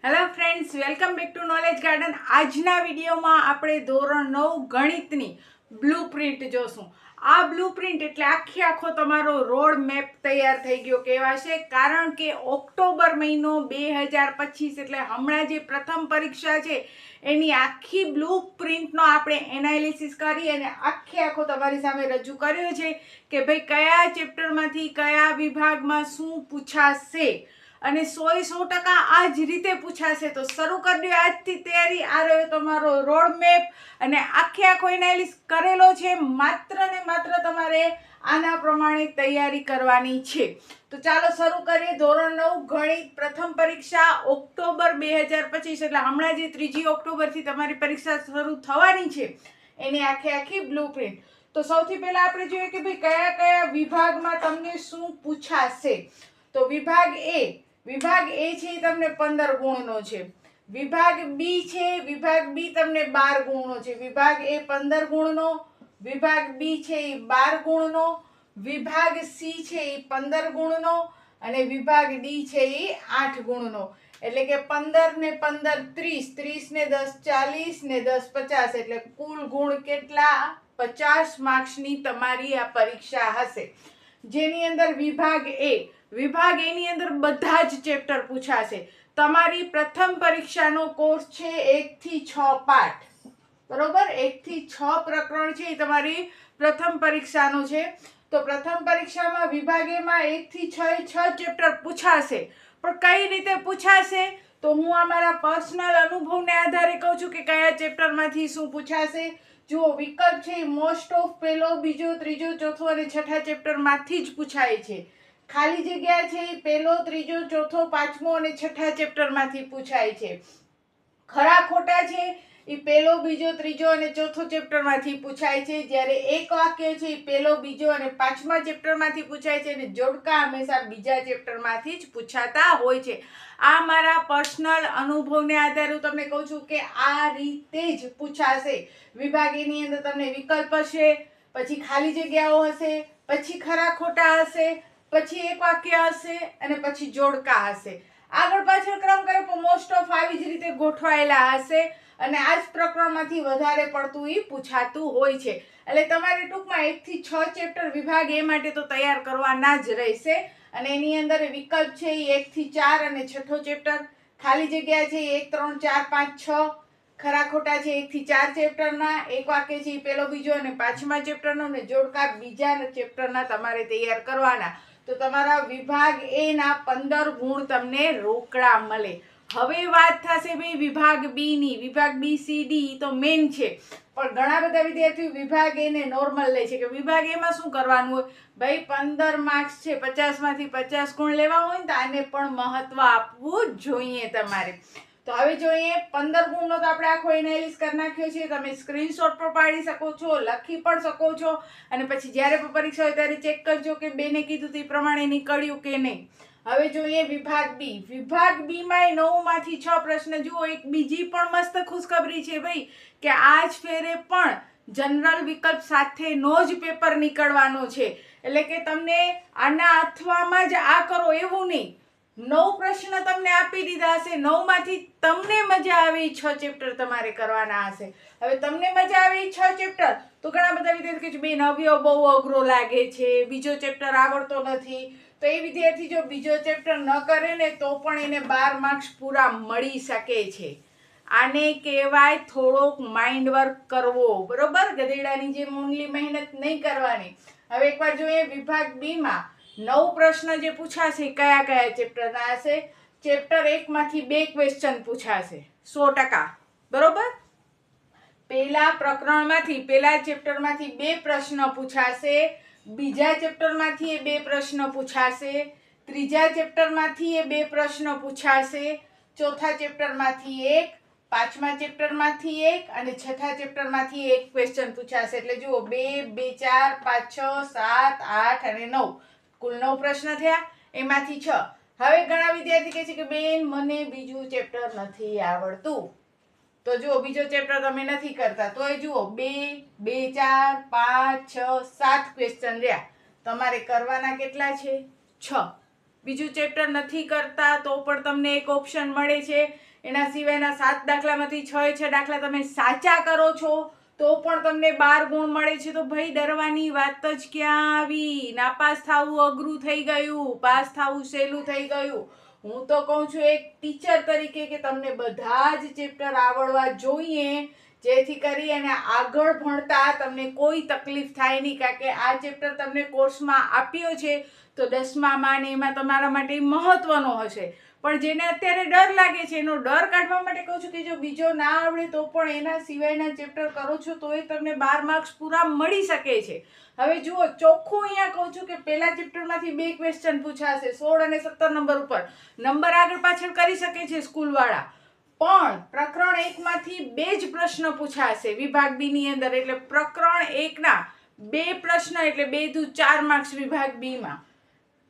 Hello friends, welcome back to knowledge garden. આજના વિડીયોમાં આપણે ધોરણ 9 ગણિતની બ્લુપ્રિન્ટ જોશું. આ બ્લુપ્રિન્ટ એટલે આખો તમારો રોડ મેપ તૈયાર થઈ ગયો કહેવાશે, કારણ કે ઓક્ટોબર મહિનો 2025 એટલે હમણાં જે પ્રથમ પરીક્ષા છે એની આખી બ્લુપ્રિન્ટનો આપણે એનાલિસિસ કરી અને આખો તમારી સામે રજૂ કર્યો છે કે ભાઈ કયા ચેપ્ટરમાંથી કયા વિભાગમાં શું પૂછાશે અને 100% આ જ રીતે પૂછાશે. તો શરૂ કરી દો આજથી તૈયારી. આ રહ્યો તમારો રોડ મેપ અને આખો એનાલિસિસ કરેલો છે. માત્ર ને માત્ર તમારે આના પ્રમાણે તૈયારી કરવાની છે. તો ચાલો શરૂ કરીએ. ધોરણ 9 ગણિત પ્રથમ પરીક્ષા ઓક્ટોબર 2025 એટલે હમણાં જે 3 ઓક્ટોબરથી તમારી પરીક્ષા શરૂ થવાની છે એની આખી બ્લુપ્રિન્ટ. તો સૌથી પહેલા આપણે જોઈએ કે ભાઈ કયા કયા વિભાગમાં તમને શું પૂછાશે. તો વિભાગ એ છે એ તમને 15 ગુણનો છે. વિભાગ બી છે, વિભાગ બી તમને 12 ગુણનો છે. વિભાગ એ 15 ગુણનો, વિભાગ બી છે એ 12 ગુણનો, વિભાગ સી છે એ 15 ગુણનો અને વિભાગ ડી છે એ 8 ગુણનો. એટલે કે 15 ને 15 30, 30 ને 10 40 ને 10 50 એટલે કુલ ગુણ કેટલા? 50 માર્ક્સની તમારી આ પરીક્ષા હશે. જેની અંદર વિભાગ એની અંદર બધા જ ચેપ્ટર પૂછાશે. તમારી પ્રથમ પરીક્ષાનો કોર્સ છે 1 થી 6 પાઠ, બરોબર? 1 થી 6 પ્રકરણ છે એ તમારી પ્રથમ પરીક્ષાનો છે. તો પ્રથમ પરીક્ષામાં વિભાગ એમાં 1 થી 6 ચેપ્ટર પૂછાશે. પણ કઈ રીતે પૂછાશે? તો હું અમારા પર્સનલ અનુભવને આધારે કહું છું કે કયા ચેપ્ટરમાંથી શું પૂછાશે. જુઓ, વિકલ્પ છે મોસ્ટ ઓફ પહેલો, બીજો, ત્રીજો, ચોથો અને છઠ્ઠા ચેપ્ટરમાંથી જ પૂછાય છે. ખાલી જગ્યા છે એ પહેલો, ત્રીજો, ચોથો, પાંચમો અને છઠ્ઠા ચેપ્ટરમાંથી પૂછાય છે. ખરા ખોટા છે એ પહેલો, બીજો, ત્રીજો અને ચોથો ચેપ્ટરમાંથી પૂછાય છે. જ્યારે એક વાક્ય છે એ પહેલો, બીજો અને પાંચમા ચેપ્ટરમાંથી પૂછાય છે અને જોડકા હંમેશા બીજા ચેપ્ટરમાંથી જ પૂછાતા હોય છે. આ મારા પર્સનલ અનુભવને આધારે હું તમને કહું છું કે આ રીતે જ પૂછાશે. વિભાગ એની અંદર તમને વિકલ્પ હશે, પછી ખાલી જગ્યાઓ હશે, પછી ખરા ખોટા હશે, પછી એક વાક્ય હશે અને પછી જોડકા હશે. આગળ પાછળ ક્રમ કરે પણ મોસ્ટ ઓફ આવી જ રીતે ગોઠવાયેલા હશે અને આ જ પ્રકરણમાંથી વધારે પડતું એ પૂછાતું હોય છે. એટલે તમારે ટૂંકમાં 1 થી 6 ચેપ્ટર વિભાગ એ માટે તો તૈયાર કરવાના જ રહેશે. અને એની અંદર વિકલ્પ છે એ 1 થી 4 અને છઠ્ઠો ચેપ્ટર, ખાલી જગ્યા છે 1 3 4 5 6, ખરા ખોટા છે 1 થી 4 ચેપ્ટરના, એક વાક્ય છે પહેલો, બીજો અને પાંચમા ચેપ્ટરનો અને જોડકા બીજા ચેપ્ટરના તમારે તૈયાર કરવાના. તો તમારા વિભાગ એ ના 15 ગુણ તમને રોકડા મળે. હવે વાત થશે ભાઈ વિભાગ બી ની. વિભાગ બી સી ડી તો મેન છે, પણ ઘણા બધા વિદ્યાર્થીઓ વિભાગ એ ને નોર્મલ લે છે કે વિભાગ એમાં શું કરવાનું હોય. ભાઈ 15 માર્ક્સ છે, 50માંથી 50 ગુણ લેવા હોય ને તો આને પણ મહત્વ આપવું જોઈએ તમારે. તો હવે જોઈએ 15 ગુણનો તો આપણે આખો એનાલિસિસ કરી નાખ્યો છે. તમે સ્ક્રીનશોટ પણ પાડી શકો છો, લખી પણ શકો છો અને પછી જ્યારે પણ પરીક્ષા હોય ત્યારે ચેક કરજો કે બેને કીધું તે પ્રમાણે નીકળ્યું કે નહીં. હવે જોઈએ વિભાગ બી. વિભાગ બી માં 9 માંથી 6 પ્રશ્ન. જુઓ, એક બીજી પણ મસ્ત ખુશખબરી છે ભાઈ કે આજ ફેરે પણ જનરલ વિકલ્પ સાથેનો જ પેપર નીકળવાનો છે. એટલે કે તમને આના અથવામાં જ આ કરો એવું નહીં. 9 પ્રશ્ન તમને આપી દીધા હશે, 9 માંથી તમને મજા આવે 6 ચેપ્ટર તમારે કરવાના હશે. હવે તમને મજા આવે 6 ચેપ્ટર તો ઘણા બધા વિદ્યાર્થીઓ કે બેન હવે બહુ અઘરો લાગે છે, બીજો ચેપ્ટર આવડતો નથી. તો એ વિદ્યાર્થી જો બીજો ચેપ્ટર ન કરે ને તો પણ એને 12 માર્ક્સ પૂરા મળી શકે છે. આને કહેવાય થોડોક માઇન્ડ વર્ક કરવો, બરોબર? ગધેડાની જેમ ઓનલી મહેનત નહીં કરવાની. હવે એકવાર જોઈએ વિભાગ બી માં 9 પ્રશ્ન જે પૂછાશે કયા કયા ચેપ્ટરના હશે. ચેપ્ટર 1 માંથી 2 ક્વેશ્ચન પૂછાશે 100%, બરોબર? પહેલા પ્રકરણમાંથી, પહેલા ચેપ્ટરમાંથી 2 પ્રશ્ન પૂછાશે, બીજા ચેપ્ટરમાંથી 2 પ્રશ્ન પૂછાશે, ત્રીજા ચેપ્ટરમાંથી 2 પ્રશ્ન પૂછાશે, ચોથા ચેપ્ટરમાંથી 1, પાંચમા ચેપ્ટરમાંથી 1 અને છઠ્ઠા ચેપ્ટરમાંથી 1 ક્વેશ્ચન પૂછાશે. એટલે જુઓ 2 2 4 5 6 7 8 અને 9 કુલ 9 પ્રશ્ન થયા, એમાંથી 6. હવે ઘણા વિદ્યાર્થી કહે છે કે બેન મને બીજું ચેપ્ટર નથી આવડતું. તો જુઓ, બીજો ચેપ્ટર તમે નથી કરતા તોય જુઓ 2 2 4 5 6 7 ક્વેશ્ચન રહ્યા. તમારે કરવાના કેટલા છે? 6. બીજું ચેપ્ટર નથી કરતા તો પણ તમને એક ઓપ્શન મળે છે એના સિવાયના 7 દાખલામાંથી 6 દાખલા તમે સાચા કરો છો તો પણ તમને 12 ગુણ મળે છે. તો ભાઈ ડરવાની વાત જ ક્યાં આવી? નાપાસ થવું અઘરું થઈ ગયું, પાસ થવું સહેલું થઈ ગયું. હું તો કહું છું એક ટીચર તરીકે કે તમને બધા જ ચેપ્ટર આવડવા જોઈએ, જેથી કરી અને આગળ ભણતા તમને કોઈ તકલીફ થાય નહીં. કારણ કે આ ચેપ્ટર તમને કોર્સમાં આપ્યો છે તો 10મામાં ને એમાં તમારા માટે મહત્વનો હશે. પણ જેને અત્યારે ડર લાગે છે એનો ડર કાઢવા માટે કહું છું કે જો બીજો ના આવડે તો પણ એના સિવાયના ચેપ્ટર કરો છો તો એ તમને 12 માર્ક્સ પૂરા મળી શકે છે. હવે જુઓ, ચોખ્ખું અહીંયા કહું છું કે પહેલા ચેપ્ટરમાંથી 2 ક્વેશ્ચન પૂછાશે 16 અને 17 નંબર ઉપર. નંબર આગળ પાછળ કરી શકે છે સ્કૂલવાળા, પણ પ્રકરણ 1માંથી 2 જ પ્રશ્ન પૂછાશે વિભાગ બી ની અંદર. એટલે પ્રકરણ 1ના 2 પ્રશ્ન એટલે 2 દુ 4 માર્ક્સ વિભાગ બી માં.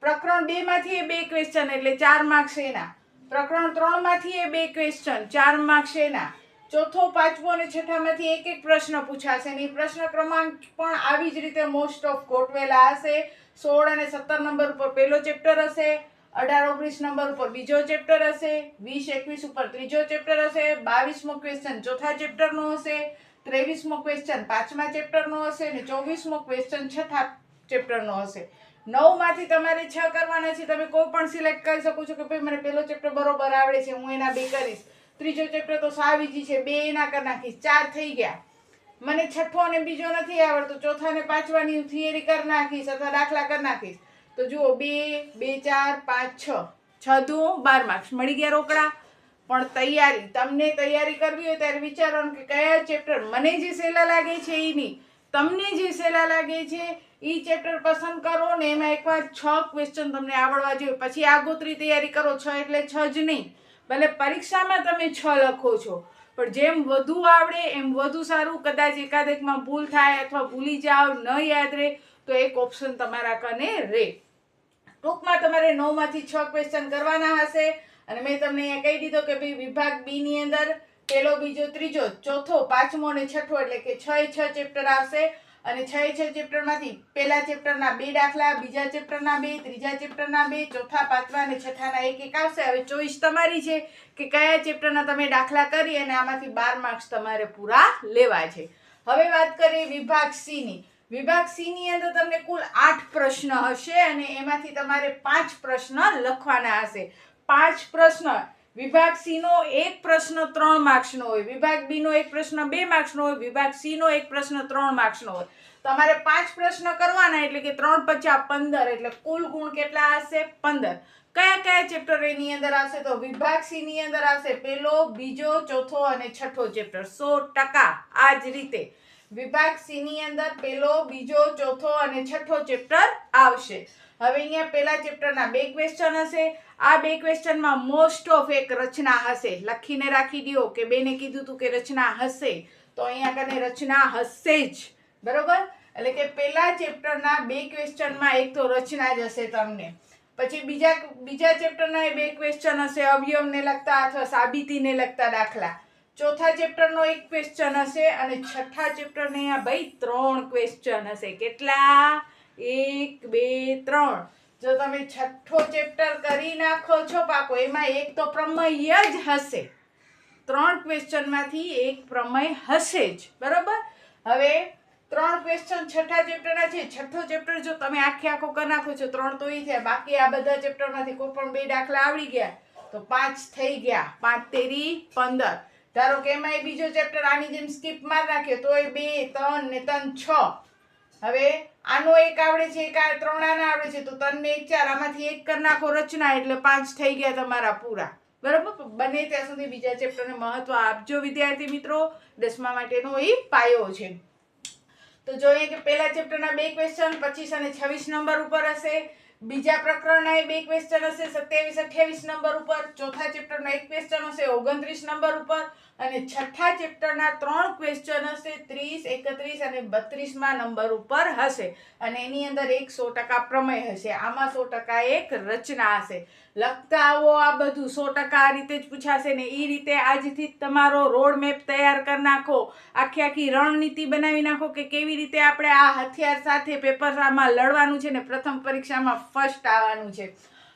પ્રકરણ 2 માંથી 2 ક્વેશ્ચન એટલે 4 માર્ક્સ એના. પ્રકરણ 3 માંથી 2 ક્વેશ્ચન 4 માર્ક્સ એના. ચોથો, પાંચમો અને છઠ્ઠામાંથી એક પ્રશ્ન પૂછાશે અને પ્રશ્ન ક્રમાંક પણ આવી જ રીતે મોસ્ટ ઓફ ગોઠવેલા હશે. 16 અને 17 નંબર ઉપર પહેલો ચેપ્ટર હશે, 18 19 નંબર ઉપર બીજો ચેપ્ટર હશે, 20 21 ઉપર ત્રીજો ચેપ્ટર હશે, 22મો ક્વેશ્ચન ચોથા ચેપ્ટરનો હશે, 23મો ક્વેશ્ચન 5મા ચેપ્ટરનો હશે અને 24મો ક્વેશ્ચન 6થા ચેપ્ટરનો હશે. 9માંથી તમારે 6 કરવાના છે. તમે કોઈ પણ સિલેક્ટ કરી શકો છો કે ભાઈ મને પહેલો ચેપ્ટર બરોબર આવડે છે, હું એના 2 કરીશ. ત્રીજો ચેપ્ટર તો સાવ ઈઝી છે, 2 એના કરી નાખીશ, 4 થઈ ગયા. મને છઠ્ઠો અને બીજો નથી આવડતો, ચોથા અને પાંચમાની થિયરી કરી નાખીશ અથવા દાખલા કરી નાખીશ. તો જુઓ 2 2 4 5 6 6 દુ 12 માર્ક્સ મળી ગયા રોકડા. પણ તમને તૈયારી કરવી હોય ત્યારે વિચારવાનું કે કયા ચેપ્ટર મને જે સહેલા લાગે છે એ નહીં, તમને જે સહેલા લાગે છે એ ચેપ્ટર પસંદ કરો ને એમાં એકવાર 6 ક્વેશ્ચન તમને આવડવા જોઈએ. પછી આગોતરી તૈયારી કરો. 6 એટલે 6 જ નહીં, ભલે પરીક્ષામાં તમે 6 લખો છો, પણ જેમ વધુ આવડે એમ વધુ સારું. કદાચ એકાદેકમાં ભૂલ થાય અથવા ભૂલી જાઓ, ન યાદ રહે તો એક ઓપ્શન તમારા કને રહે. ટૂંકમાં તમારે 9માંથી 6 ક્વેશ્ચન કરવાના હશે અને મેં તમને અહીંયા કહી દીધો કે ભાઈ વિભાગ બી ની અંદર પહેલો, બીજો, ત્રીજો, ચોથો, પાંચમો અને છઠ્ઠો એટલે કે 6 ચેપ્ટર આવશે. અને 6 ચેપ્ટરમાંથી પહેલા ચેપ્ટરના 2 દાખલા, બીજા ચેપ્ટરના 2, ત્રીજા ચેપ્ટરના 2, ચોથા, પાંચમા અને છઠ્ઠાના એક આવશે. હવે ચોઈસ તમારી છે કે કયા ચેપ્ટરના તમે દાખલા કરી અને આમાંથી 12 માર્ક્સ તમારે પૂરા લેવા છે. હવે વાત કરીએ વિભાગ સી ની. વિભાગ સી ની અંદર તમને કુલ 8 પ્રશ્ન હશે અને એમાંથી તમારે 5 પ્રશ્ન લખવાના હશે. 5 પ્રશ્ન. વિભાગ સી નો એક પ્રશ્ન 3 માર્ક્સનો હોય, વિભાગ બી નો એક પ્રશ્ન 2 માર્ક્સનો હોય, વિભાગ સી નો એક પ્રશ્ન 3 માર્ક્સનો હોય. તમારે 5 પ્રશ્ન કરવાના એટલે કે 3 × 5 = 15 એટલે કુલ ગુણ કેટલા હશે? 15. કયા કયા ચેપ્ટર એની અંદર આવશે? તો વિભાગ સી ની અંદર આવશે પહેલો, બીજો, ચોથો અને છઠ્ઠો ચેપ્ટર 100%. આ જ રીતે વિભાગ સી ની અંદર પહેલો, બીજો, ચોથો અને છઠ્ઠો ચેપ્ટર આવશે. હવે અહીંયા પહેલા ચેપ્ટરના 2 ક્વેશ્ચન હશે. આ 2 ક્વેશ્ચનમાં મોસ્ટ ઓફ એક રચના હશે. લખીને રાખી દો કે બેને કીધું તું કે રચના હશે, તો અહીંયા કને રચના હશે જ, બરોબર? એટલે કે પહેલા ચેપ્ટરના 2 ક્વેશ્ચનમાં એક તો રચના જ હશે તમને. પછી બીજા ચેપ્ટરના 2 ક્વેશ્ચન હશે અવયવને લગતા અથવા સાબિતીને લગતા દાખલા. ચોથા ચેપ્ટરનો 1 ક્વેશ્ચન હશે અને છઠ્ઠા ચેપ્ટરને અહીંયા ભાઈ 3 ક્વેશ્ચન હશે. કેટલા? 1 2 3. જો તમે છઠ્ઠો ચેપ્ટર કરી નાખો છો પાકો, એમાં એક તો પ્રમેય જ હશે. 3 ક્વેશ્ચનમાંથી એક પ્રમેય હશે જ, બરોબર? હવે 3 ક્વેશ્ચન છઠ્ઠા ચેપ્ટરના છે. છઠ્ઠો ચેપ્ટર જો તમે આખો કરી નાખો છો 3 તો એ થયા. બાકી આ બધા ચેપ્ટરમાંથી કોઈ પણ 2 દાખલા આવડી ગયા તો 5 થઈ ગયા. 5 તેરી 15. ધારો કે એમાં બીજો ચેપ્ટર આની જેમ સ્કીપ માર નાખ્યો તો 2 3 ને 3 6. હવે આનો એક આવડે છે, એક આ 3 આના આવડે છે, તો 3 ને 1 4. આમાંથી એક કરી નાખો રચના એટલે 5 થઈ ગયા તમારા પૂરા, બરાબર? બને ત્યાં સુધી બીજા ચેપ્ટરને મહત્વ આપજો વિદ્યાર્થી મિત્રો. 10મા માટેનો એ પાયો છે. તો જોઈએ કે પહેલા ચેપ્ટરના 2 ક્વેશ્ચન 25 અને 26 નંબર ઉપર હશે. બીજા પ્રકરણના 2 ક્વેશ્ચન હશે 27 28 નંબર ઉપર. ચોથા ચેપ્ટરનો 1 ક્વેશ્ચન હશે 29 નંબર ઉપર અને છઠ્ઠા ચેપ્ટરના 3 ક્વેશ્ચન હશે 30 31 અને 32મા નંબર ઉપર હશે. અને એની અંદર એક 100% પ્રમેય હશે. આમાં 100% એક રચના હશે. લખતા આવો આ બધું 100% આ રીતે જ પૂછાશે ને એ રીતે આજથી તમારો રોડ મેપ તૈયાર કરી નાખો. આખી રણનીતિ બનાવી નાખો કે કેવી રીતે આપણે આ હથિયાર સાથે પેપરમાં લડવાનું છે ને પ્રથમ પરીક્ષામાં ફર્સ્ટ આવવાનું છે.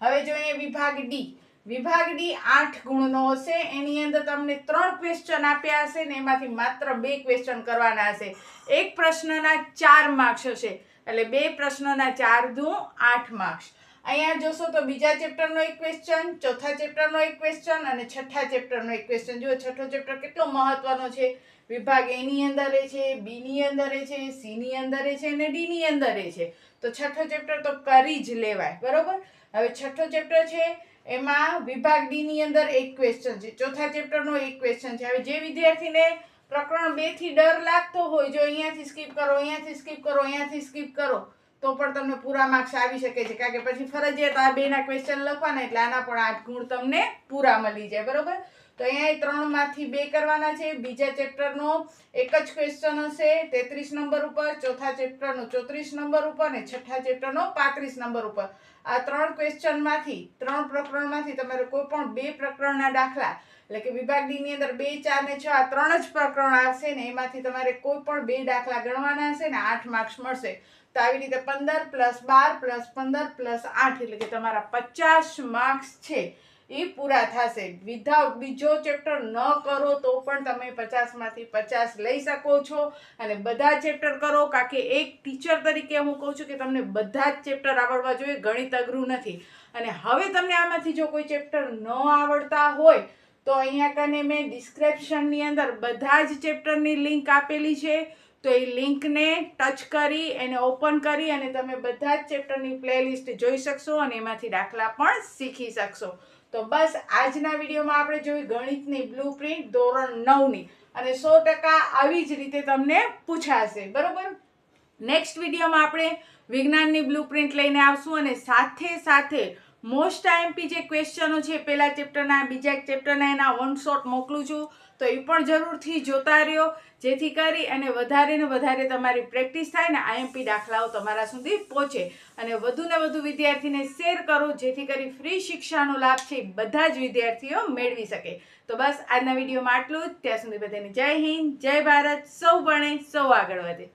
હવે જોઈએ વિભાગ ડી. વિભાગ ડી 8 ગુણનો હશે. એની અંદર તમને 3 ક્વેશ્ચન આપ્યા હશે ને એમાંથી માત્ર 2 ક્વેશ્ચન કરવાના હશે. એક પ્રશ્નના 4 માર્ક્સ હશે, એટલે 2 પ્રશ્નના 4 દુ 8 માર્ક્સ. અહીંયા જોશો તો બીજા ચેપ્ટરનો એક ક્વેશ્ચન, ચોથા ચેપ્ટરનો એક ક્વેશ્ચન અને છઠ્ઠા ચેપ્ટરનો એક ક્વેશ્ચન. જુઓ છઠ્ઠો ચેપ્ટર કેટલો મહત્વનો છે. વિભાગ એ ની અંદર છે, બી ની અંદર છે, સી ની અંદર છે અને ડી ની અંદર છે. તો છઠ્ઠો ચેપ્ટર તો કરી જ લેવાય, બરોબર. હવે છઠ્ઠો ચેપ્ટર છે એમાં વિભાગ ડી ની અંદર એક ક્વેશ્ચન છે, ચોથા ચેપ્ટરનો એક ક્વેશ્ચન છે. હવે જે વિદ્યાર્થીને પ્રકરણ 2 થી ડર લાગતો હોય, જો અહીંયાથી સ્કીપ કરો, અહીંયાથી સ્કીપ કરો, અહીંયાથી સ્કીપ કરો, તો પણ તમને પૂરા માર્ક્સ આવી શકે છે. કારણ કે પછી ફરજિયાત આ 2ના ક્વેશ્ચન લખવાના, એટલે આના પણ 8 ગુણ તમને પૂરા મળી જાય, બરોબર. તો અહીંયા 3 માંથી 2 કરવાના છે. બીજા ચેપ્ટરનો એક જ ક્વેશ્ચન હશે 33 નંબર ઉપર, ચોથા ચેપ્ટરનો 34 નંબર ઉપર અને છઠ્ઠા ચેપ્ટરનો 35 નંબર ઉપર. આ 3 ક્વેશ્ચનમાંથી 3 પ્રકરણમાંથી તમારે કોઈ પણ 2 પ્રકરણના દાખલા, એટલે કે વિભાગ ડી ની અંદર 2, 4 ને 6 આ 3 જ પ્રકરણ આવશે ને એમાંથી તમારે કોઈ પણ 2 દાખલા ગણવાના હશે ને 8 માર્ક્સ મળશે. તો આવી રીતે 15 + 12 + 15 + 8 એટલે કે તમારા 50 માર્ક્સ છે એ પૂરા થશે. વિધાઉટ બીજો ચેપ્ટર ન કરો તો પણ તમે 50માંથી 50 લઈ શકો છો. અને બધા ચેપ્ટર કરો, કારણ કે એક ટીચર તરીકે હું કહું છું કે તમને બધા જ ચેપ્ટર આવડવા જોઈએ, ગણિત અઘરું નથી. અને હવે તમને આમાંથી જો કોઈ ચેપ્ટર ન આવડતા હોય તો અહીંયા કને મેં ડિસ્ક્રિપ્શનની અંદર બધા જ ચેપ્ટરની લિંક આપેલી છે. તો એ લિંકને ટચ કરી એને ઓપન કરી અને તમે બધા જ ચેપ્ટરની પ્લેલિસ્ટ જોઈ શકશો અને એમાંથી દાખલા પણ શીખી શકશો. તો બસ આજના વિડીયોમાં આપણે જોઈ ગણિતની બ્લુપ્રિન્ટ ધોરણ 9ની, અને 100% આવી જ રીતે તમને પૂછાશે, બરોબર. નેક્સ્ટ વિડીયોમાં આપણે વિજ્ઞાનની બ્લુપ્રિન્ટ લઈને આવશું અને સાથે સાથે મોસ્ટ આઈએમપી જે ક્વેશ્ચનો છે પહેલા ચેપ્ટરના, બીજા ચેપ્ટરના, એના વન શોટ મોકલું છું. તો એ પણ જરૂરથી જોતા રહ્યો, જેથી કરી અને વધારે ને વધારે તમારી પ્રેક્ટિસ થાય ને આઈએમપી દાખલાઓ તમારા સુધી પહોંચે. અને વધુ ને વધુ વિદ્યાર્થીને શેર કરો, જેથી કરી ફ્રી શિક્ષાનો લાભ છે બધા જ વિદ્યાર્થીઓ મેળવી શકે. તો બસ આજના વિડીયોમાં આટલું જ. ત્યાં સુધી બધાને જય હિન્દ, જય ભારત. સૌ ભણે સૌ આગળ વધે.